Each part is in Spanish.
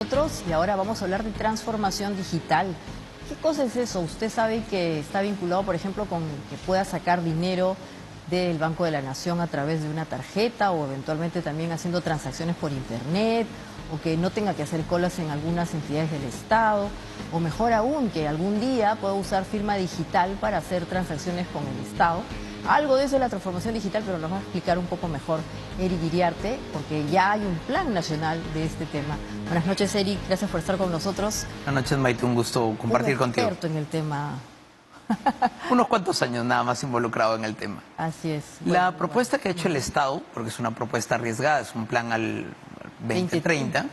nosotros y ahora vamos a hablar de transformación digital. ¿Qué cosa es eso? Usted sabe que está vinculado, por ejemplo, con que pueda sacar dinero del Banco de la Nación a través de una tarjeta o eventualmente también haciendo transacciones por internet, o que no tenga que hacer colas en algunas entidades del Estado, o mejor aún, que algún día pueda usar firma digital para hacer transacciones con el Estado. Algo de eso es la transformación digital, pero nos va a explicar un poco mejor Eric Iriarte, porque ya hay un plan nacional de este tema. Buenas noches, Eric, gracias por estar con nosotros. Buenas noches, Maite, un gusto compartir contigo. Un experto en el tema. Unos cuantos años nada más involucrado en el tema. Así es. La propuesta que ha hecho el Estado, porque es una propuesta arriesgada, es un plan al 2030,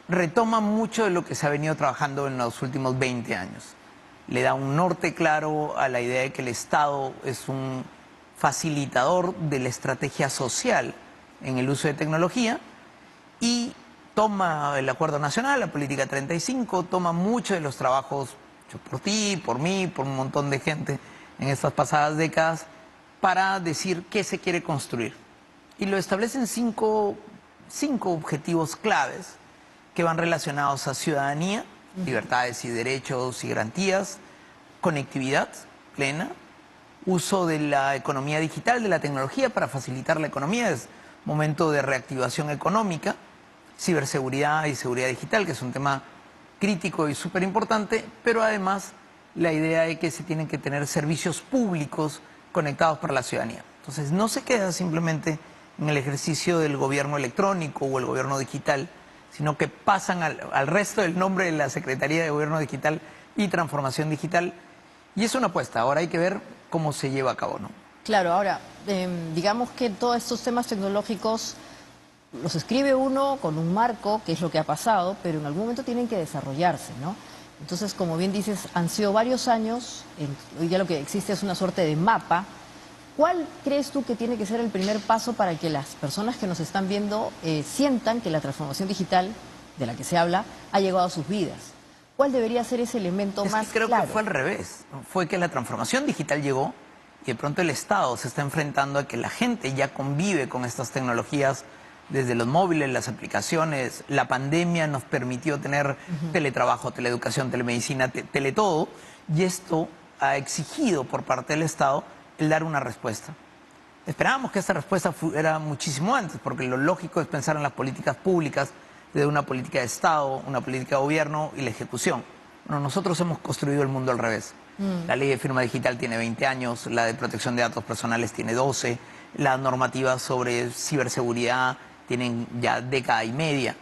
retoma mucho de lo que se ha venido trabajando en los últimos 20 años. Le da un norte claro a la idea de que el Estado es un facilitador de la estrategia social en el uso de tecnología y toma el Acuerdo Nacional, la Política 35, toma muchos de los trabajos hechos por ti, por mí, por un montón de gente en estas pasadas décadas para decir qué se quiere construir. Y lo establecen cinco objetivos claves que van relacionados a ciudadanía, libertades y derechos y garantías, conectividad plena, uso de la economía digital, de la tecnología para facilitar la economía, es momento de reactivación económica, ciberseguridad y seguridad digital, que es un tema crítico y súper importante, pero además la idea de que se tienen que tener servicios públicos conectados para la ciudadanía. Entonces no se queda simplemente en el ejercicio del gobierno electrónico o el gobierno digital, sino que pasan al resto del nombre de la Secretaría de Gobierno Digital y Transformación Digital. Y es una apuesta, ahora hay que ver cómo se lleva a cabo, ¿no? Claro, ahora, digamos que todos estos temas tecnológicos los escribe uno con un marco, que es lo que ha pasado, pero en algún momento tienen que desarrollarse, ¿no? Entonces, como bien dices, han sido varios años, hoy día lo que existe es una suerte de mapa. ¿Cuál crees tú que tiene que ser el primer paso para que las personas que nos están viendo sientan que la transformación digital, de la que se habla, ha llegado a sus vidas? ¿Cuál debería ser ese elemento más creo claro? Que fue al revés. Fue que la transformación digital llegó y de pronto el Estado se está enfrentando a que la gente ya convive con estas tecnologías desde los móviles, las aplicaciones. La pandemia nos permitió tener teletrabajo, teleeducación, telemedicina, teletodo, y esto ha exigido por parte del Estado el dar una respuesta. Esperábamos que esta respuesta fuera muchísimo antes, porque lo lógico es pensar en las políticas públicas, de una política de Estado, una política de gobierno y la ejecución. Bueno, nosotros hemos construido el mundo al revés. La ley de firma digital tiene 20 años, la de protección de datos personales tiene 12, las normativas sobre ciberseguridad tienen ya década y media.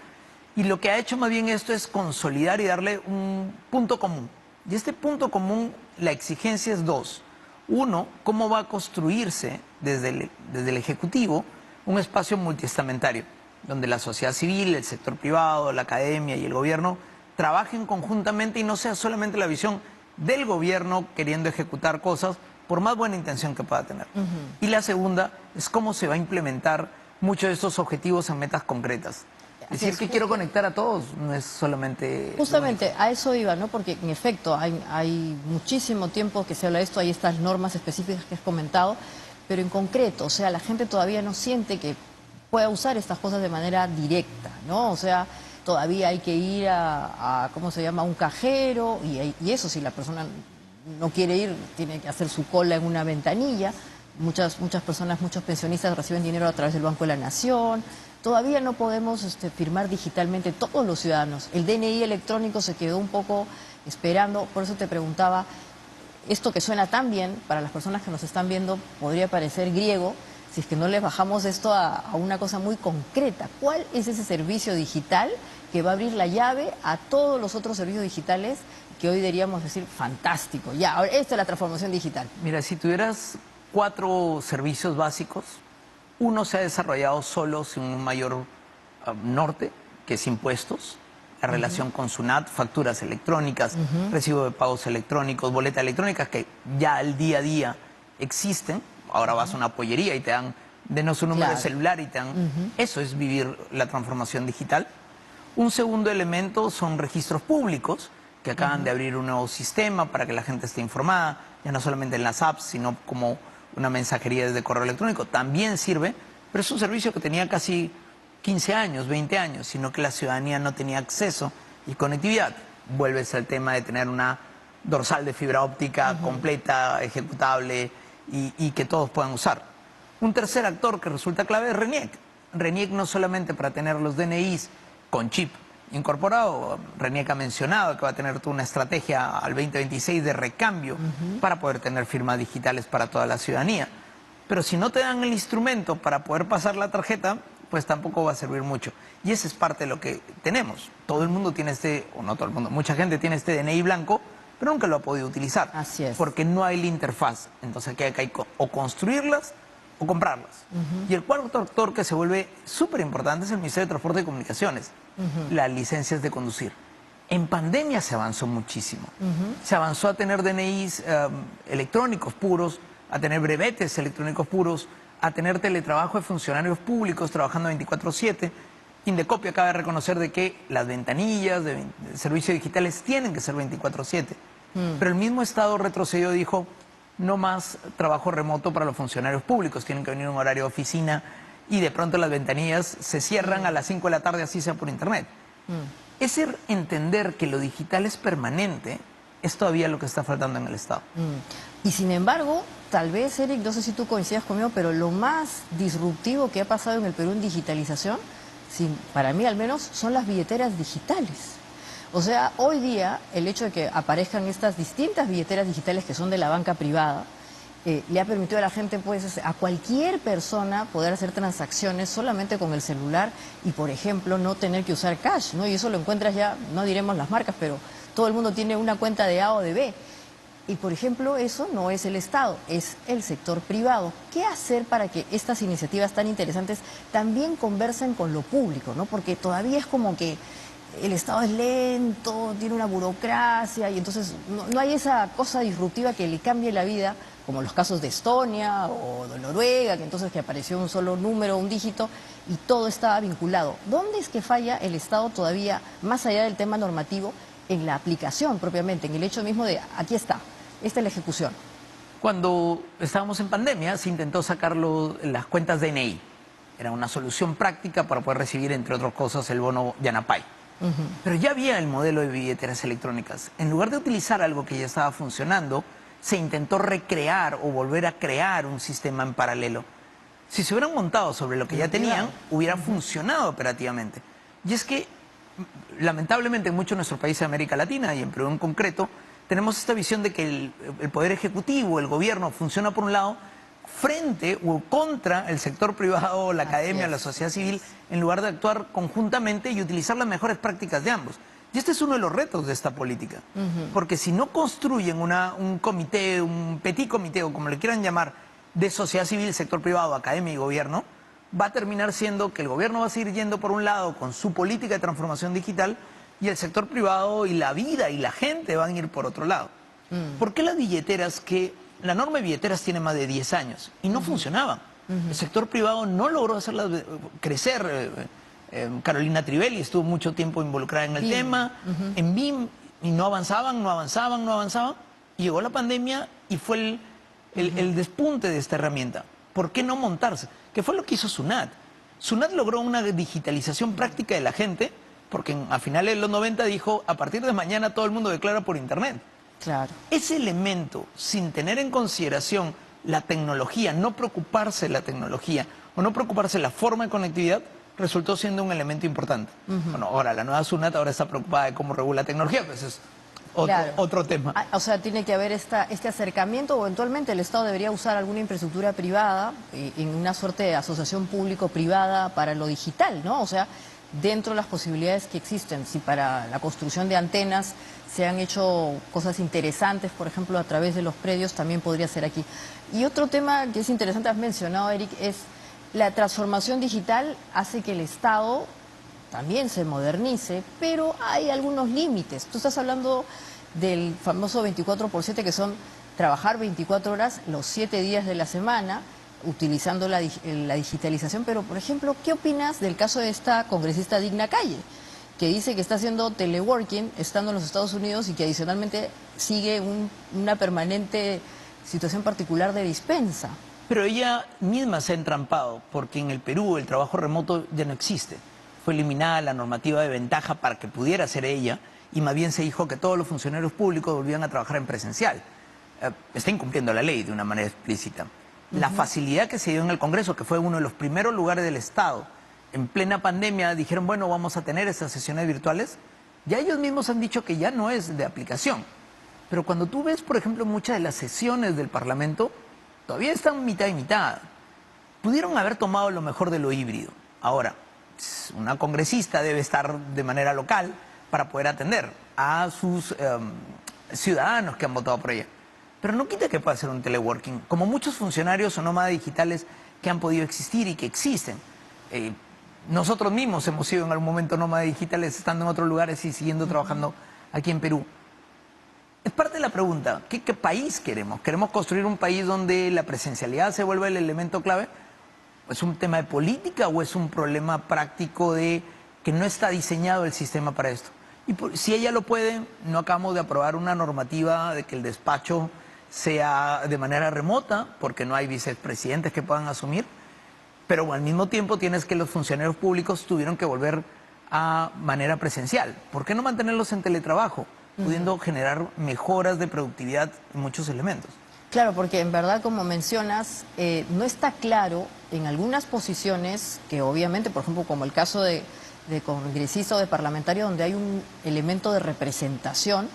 Y lo que ha hecho más bien esto es consolidar y darle un punto común. Y este punto común, la exigencia es dos. Uno, cómo va a construirse desde el Ejecutivo un espacio multiestamentario, donde la sociedad civil, el sector privado, la academia y el gobierno trabajen conjuntamente y no sea solamente la visión del gobierno queriendo ejecutar cosas por más buena intención que pueda tener. Y la segunda es cómo se va a implementar muchos de estos objetivos en metas concretas. Es decir, que quiero conectar a todos, no es solamente... Justamente a eso iba, ¿no? Porque en efecto hay muchísimo tiempo que se habla de esto, hay estas normas específicas que has comentado, pero en concreto, o sea, la gente todavía no siente que pueda usar estas cosas de manera directa, ¿no? O sea, todavía hay que ir a ¿cómo se llama?, un cajero, y eso, si la persona no quiere ir, tiene que hacer su cola en una ventanilla. Muchas personas, muchos pensionistas reciben dinero a través del Banco de la Nación. Todavía no podemos firmar digitalmente todos los ciudadanos. El DNI electrónico se quedó un poco esperando, por eso te preguntaba, esto que suena tan bien para las personas que nos están viendo podría parecer griego, si es que no les bajamos esto a una cosa muy concreta. ¿Cuál es ese servicio digital que va a abrir la llave a todos los otros servicios digitales que hoy deberíamos decir fantástico? Ya, ahora, esta es la transformación digital. Mira, si tuvieras 4 servicios básicos, uno se ha desarrollado solo sin un mayor norte, que es impuestos, la relación con SUNAT, facturas electrónicas, recibo de pagos electrónicos, boleta electrónica, que ya al día a día existen. Ahora vas a una pollería y te dan, denos un número de celular y te dan... Eso es vivir la transformación digital. Un segundo elemento son registros públicos, que acaban de abrir un nuevo sistema para que la gente esté informada, ya no solamente en las apps, sino como una mensajería desde correo electrónico. También sirve, pero es un servicio que tenía casi 15 años, 20 años, sino que la ciudadanía no tenía acceso y conectividad. Vuelves al tema de tener una dorsal de fibra óptica completa, ejecutable y que todos puedan usar. Un tercer actor que resulta clave es RENIEC. RENIEC no solamente para tener los DNIs con chip incorporado, RENIEC ha mencionado que va a tener toda una estrategia al 2026 de recambio para poder tener firmas digitales para toda la ciudadanía. Pero si no te dan el instrumento para poder pasar la tarjeta, pues tampoco va a servir mucho. Y esa es parte de lo que tenemos. Todo el mundo tiene o no todo el mundo, mucha gente tiene este DNI blanco, pero nunca lo ha podido utilizar. Así es. Porque no hay la interfaz. Entonces aquí hay que o construirlas o comprarlas. Y el cuarto actor que se vuelve súper importante es el Ministerio de Transporte y Comunicaciones, las licencias de conducir. En pandemia se avanzó muchísimo. Se avanzó a tener DNIs electrónicos puros, a tener brevetes electrónicos puros, a tener teletrabajo de funcionarios públicos trabajando 24/7. Indecopio acaba de reconocer de que las ventanillas de servicios digitales tienen que ser 24/7. Pero el mismo Estado retrocedió y dijo, no más trabajo remoto para los funcionarios públicos, tienen que venir a un horario de oficina y de pronto las ventanillas se cierran a las 5 de la tarde, así sea por internet. Ese entender que lo digital es permanente es todavía lo que está faltando en el Estado. Y sin embargo, tal vez, Eric, no sé si tú coincidas conmigo, pero lo más disruptivo que ha pasado en el Perú en digitalización, para mí al menos, son las billeteras digitales. O sea, hoy día el hecho de que aparezcan estas distintas billeteras digitales que son de la banca privada, le ha permitido a la gente, pues, a cualquier persona poder hacer transacciones solamente con el celular y, por ejemplo, no tener que usar cash, ¿no? Y eso lo encuentras ya, no diremos las marcas, pero todo el mundo tiene una cuenta de A o de B. Y, por ejemplo, eso no es el Estado, es el sector privado. ¿Qué hacer para que estas iniciativas tan interesantes también conversen con lo público, ¿no? Porque todavía es como que el Estado es lento, tiene una burocracia y entonces no hay esa cosa disruptiva que le cambie la vida, como los casos de Estonia o de Noruega, que entonces que apareció un solo número, un dígito y todo estaba vinculado. ¿Dónde es que falla el Estado todavía, más allá del tema normativo, en la aplicación propiamente, en el hecho mismo de aquí está, esta es la ejecución? Cuando estábamos en pandemia se intentó sacar las cuentas DNI. Era una solución práctica para poder recibir, entre otras cosas, el bono Yanapay. Pero ya había el modelo de billeteras electrónicas. En lugar de utilizar algo que ya estaba funcionando, se intentó recrear o volver a crear un sistema en paralelo. Si se hubieran montado sobre lo que ya tenían, hubiera funcionado operativamente. Y es que, lamentablemente, en muchos de nuestros países de América Latina, y en Perú en concreto, tenemos esta visión de que el Poder Ejecutivo, el gobierno, funciona por un lado frente o contra el sector privado, la academia, la sociedad civil, en lugar de actuar conjuntamente y utilizar las mejores prácticas de ambos. Y este es uno de los retos de esta política, porque si no construyen un comité, un petit comité, o como le quieran llamar, de sociedad civil, sector privado, academia y gobierno, va a terminar siendo que el gobierno va a seguir yendo por un lado con su política de transformación digital y el sector privado y la vida y la gente van a ir por otro lado. ¿Por qué las billeteras la norma de billeteras tiene más de 10 años y no funcionaban? El sector privado no logró hacerlas crecer. Carolina Trivelli estuvo mucho tiempo involucrada en el tema, en BIM, y no avanzaban. Y llegó la pandemia y fue el despunte de esta herramienta. ¿Por qué no montarse? ¿Qué fue lo que hizo SUNAT? SUNAT logró una digitalización práctica de la gente, porque a finales de los 90 dijo, a partir de mañana todo el mundo declara por internet. Claro. Ese elemento, sin tener en consideración la tecnología, no preocuparse de la tecnología o no preocuparse de la forma de conectividad, resultó siendo un elemento importante. Bueno, ahora la nueva SUNAT ahora está preocupada de cómo regula la tecnología, pues es otro tema. O sea, tiene que haber este acercamiento, o eventualmente el Estado debería usar alguna infraestructura privada en una suerte de asociación público-privada para lo digital, ¿no? O sea, dentro de las posibilidades que existen, si para la construcción de antenas se han hecho cosas interesantes, por ejemplo, a través de los predios, también podría ser aquí. Y otro tema que es interesante, has mencionado, Eric, es la transformación digital hace que el Estado también se modernice, pero hay algunos límites. Tú estás hablando del famoso 24/7, que son trabajar 24 horas los 7 días de la semana, utilizando la digitalización, pero, por ejemplo, ¿qué opinas del caso de esta congresista Digna Calle, que dice que está haciendo teleworking estando en los Estados Unidos y que adicionalmente sigue una permanente situación particular de dispensa? Pero ella misma se ha entrampado, porque en el Perú el trabajo remoto ya no existe. Fue eliminada la normativa de ventaja para que pudiera ser ella, y más bien se dijo que todos los funcionarios públicos volvían a trabajar en presencial. Está incumpliendo la ley de una manera explícita. La facilidad que se dio en el Congreso, que fue uno de los primeros lugares del Estado, en plena pandemia dijeron, bueno, vamos a tener estas sesiones virtuales, ya ellos mismos han dicho que ya no es de aplicación. Pero cuando tú ves, por ejemplo, muchas de las sesiones del Parlamento, todavía están mitad y mitad. Pudieron haber tomado lo mejor de lo híbrido. Ahora, una congresista debe estar de manera local para poder atender a sus ciudadanos que han votado por ella. Pero no quita que pueda hacer un teleworking, como muchos funcionarios o nómadas digitales que han podido existir y que existen. Nosotros mismos hemos sido en algún momento nómadas digitales estando en otros lugares y siguiendo trabajando aquí en Perú. Es parte de la pregunta, ¿qué país queremos? ¿Queremos construir un país donde la presencialidad se vuelva el elemento clave? ¿Es un tema de política o es un problema práctico de que no está diseñado el sistema para esto? Y si ella lo puede, no acabamos de aprobar una normativa de que el despacho sea de manera remota, porque no hay vicepresidentes que puedan asumir, pero al mismo tiempo tienes que los funcionarios públicos tuvieron que volver a manera presencial. ¿Por qué no mantenerlos en teletrabajo, pudiendo generar mejoras de productividad en muchos elementos? Claro, porque en verdad, como mencionas, no está claro en algunas posiciones que obviamente, por ejemplo, como el caso de congresista o de parlamentario, donde hay un elemento de representación,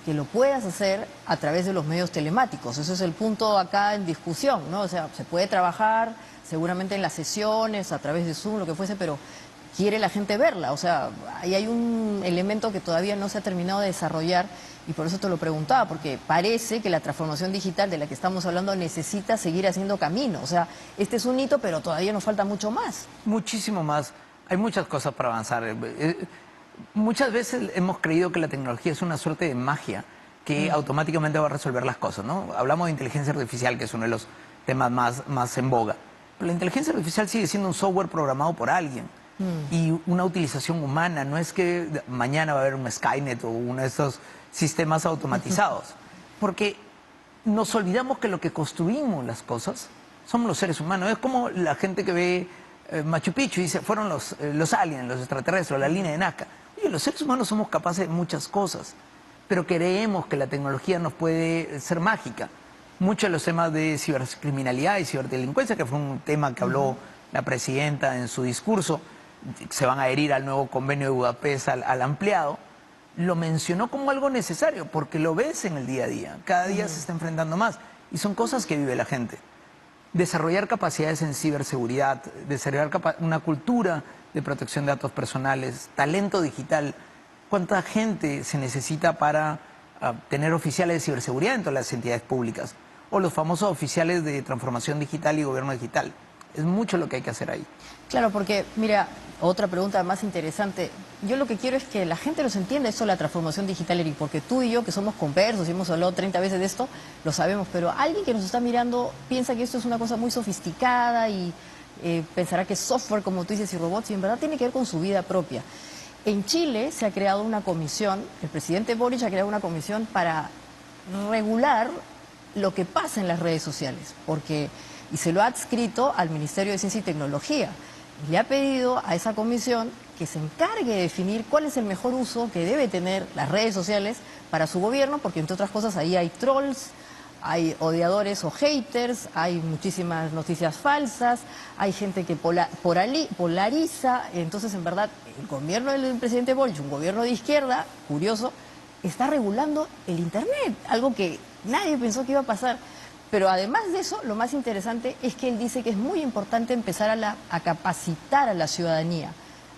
que lo puedas hacer a través de los medios telemáticos. Ese es el punto acá en discusión, ¿no? O sea, se puede trabajar seguramente en las sesiones, a través de Zoom, lo que fuese, pero quiere la gente verla. O sea, ahí hay un elemento que todavía no se ha terminado de desarrollar y por eso te lo preguntaba, porque parece que la transformación digital de la que estamos hablando necesita seguir haciendo camino. O sea, este es un hito, pero todavía nos falta mucho más. Muchísimo más. Hay muchas cosas para avanzar. Muchas veces hemos creído que la tecnología es una suerte de magia que automáticamente va a resolver las cosas, ¿no? Hablamos de inteligencia artificial, que es uno de los temas más en boga. Pero la inteligencia artificial sigue siendo un software programado por alguien y una utilización humana. No es que mañana va a haber un Skynet o uno de esos sistemas automatizados. Porque nos olvidamos que lo que construimos las cosas somos los seres humanos. Es como la gente que ve Machu Picchu y dice, fueron los aliens, los extraterrestres, la línea de Nazca. Oye, los seres humanos somos capaces de muchas cosas, pero creemos que la tecnología nos puede ser mágica. Muchos de los temas de cibercriminalidad y ciberdelincuencia, que fue un tema que habló la presidenta en su discurso, se van a adherir al nuevo convenio de Budapest, al ampliado, lo mencionó como algo necesario, porque lo ves en el día a día. Cada día se está enfrentando más y son cosas que vive la gente. Desarrollar capacidades en ciberseguridad, desarrollar una cultura de protección de datos personales, talento digital. ¿Cuánta gente se necesita para tener oficiales de ciberseguridad en todas las entidades públicas? O los famosos oficiales de transformación digital y gobierno digital. Es mucho lo que hay que hacer ahí. Claro, porque, mira, otra pregunta más interesante. Yo lo que quiero es que la gente nos entienda eso de la transformación digital, Eric, porque tú y yo, que somos conversos y hemos hablado 30 veces de esto, lo sabemos, pero alguien que nos está mirando piensa que esto es una cosa muy sofisticada y pensará que es software, como tú dices, y robots, y en verdad tiene que ver con su vida propia. En Chile se ha creado una comisión, el presidente Boric ha creado una comisión para regular lo que pasa en las redes sociales, y se lo ha adscrito al Ministerio de Ciencia y Tecnología. Le ha pedido a esa comisión que se encargue de definir cuál es el mejor uso que debe tener las redes sociales para su gobierno, porque entre otras cosas ahí hay trolls, hay odiadores o haters, hay muchísimas noticias falsas, hay gente que polariza. Entonces, en verdad, el gobierno del presidente Boric, un gobierno de izquierda, curioso, está regulando el Internet, algo que nadie pensó que iba a pasar. Pero además de eso, lo más interesante es que él dice que es muy importante empezar a capacitar a la ciudadanía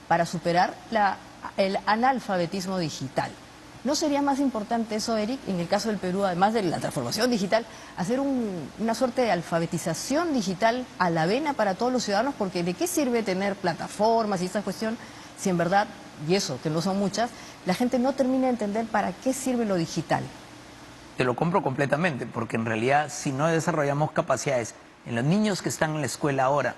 para superar el analfabetismo digital. ¿No sería más importante eso, Eric, en el caso del Perú, además de la transformación digital, hacer una suerte de alfabetización digital a la vena para todos los ciudadanos? Porque ¿de qué sirve tener plataformas y esta cuestión si en verdad, y eso, que no son muchas, la gente no termina de entender para qué sirve lo digital? Te lo compro completamente, porque en realidad si no desarrollamos capacidades en los niños que están en la escuela ahora,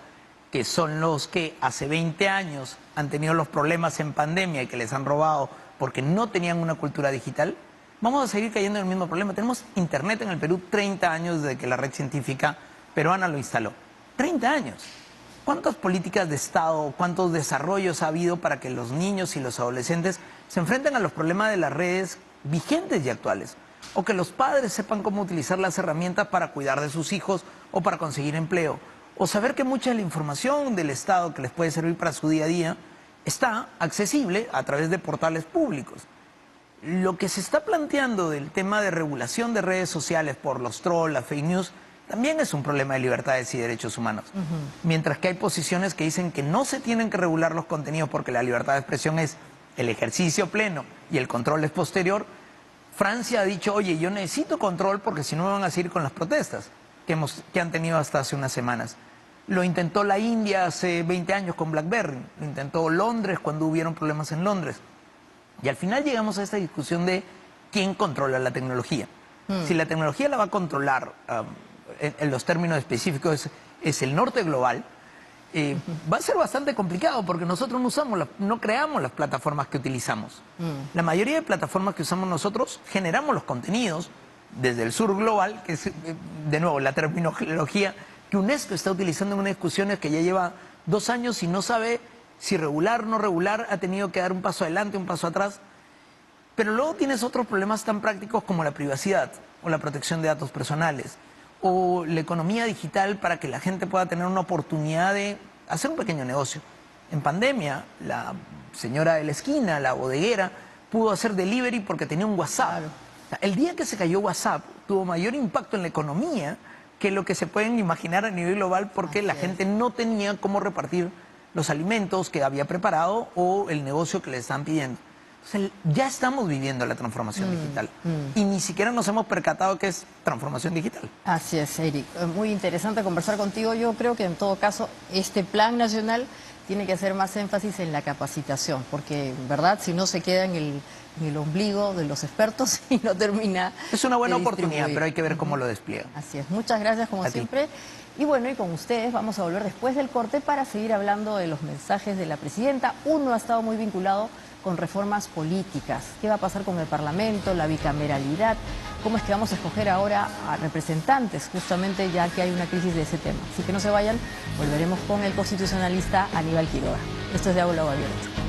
que son los que hace 20 años han tenido los problemas en pandemia y que les han robado porque no tenían una cultura digital, vamos a seguir cayendo en el mismo problema. Tenemos Internet en el Perú 30 años desde que la red científica peruana lo instaló. 30 años. ¿Cuántas políticas de Estado, cuántos desarrollos ha habido para que los niños y los adolescentes se enfrenten a los problemas de las redes vigentes y actuales? O que los padres sepan cómo utilizar las herramientas para cuidar de sus hijos o para conseguir empleo. O saber que mucha de la información del Estado que les puede servir para su día a día está accesible a través de portales públicos. Lo que se está planteando del tema de regulación de redes sociales por los trolls, las fake news, también es un problema de libertades y derechos humanos. Mientras que hay posiciones que dicen que no se tienen que regular los contenidos porque la libertad de expresión es el ejercicio pleno y el control es posterior, Francia ha dicho, oye, yo necesito control porque si no me van a seguir con las protestas que han tenido hasta hace unas semanas. Lo intentó la India hace 20 años con BlackBerry, lo intentó Londres cuando hubieron problemas en Londres. Y al final llegamos a esta discusión de quién controla la tecnología. Si la tecnología la va a controlar, en los términos específicos, es el norte global, va a ser bastante complicado porque nosotros no creamos las plataformas que utilizamos. La mayoría de plataformas que usamos nosotros generamos los contenidos desde el sur global, que es, de nuevo, la terminología que UNESCO está utilizando en una discusión que ya lleva 2 años y no sabe si regular o no regular, ha tenido que dar un paso adelante, un paso atrás. Pero luego tienes otros problemas tan prácticos como la privacidad o la protección de datos personales o la economía digital para que la gente pueda tener una oportunidad de hacer un pequeño negocio. En pandemia, la señora de la esquina, la bodeguera, pudo hacer delivery porque tenía un WhatsApp. Claro. El día que se cayó WhatsApp tuvo mayor impacto en la economía que lo que se pueden imaginar a nivel global porque la gente no tenía cómo repartir los alimentos que había preparado o el negocio que le están pidiendo. Entonces, ya estamos viviendo la transformación digital y ni siquiera nos hemos percatado que es transformación digital. Así es, Eric. Muy interesante conversar contigo. Yo creo que en todo caso este plan nacional tiene que hacer más énfasis en la capacitación, porque, ¿verdad? Si no se queda en el ombligo de los expertos y no termina. Es una buena de oportunidad, distribuir. pero hay que ver cómo lo despliega. Así es. Muchas gracias, como A ti. siempre. Y bueno, y con ustedes vamos a volver después del corte para seguir hablando de los mensajes de la presidenta. Uno ha estado muy vinculado con reformas políticas. ¿Qué va a pasar con el Parlamento, la bicameralidad? ¿Cómo es que vamos a escoger ahora a representantes, justamente ya que hay una crisis de ese tema? Así que no se vayan, volveremos con el constitucionalista Aníbal Quiroga. Esto es Diálogo Abierto.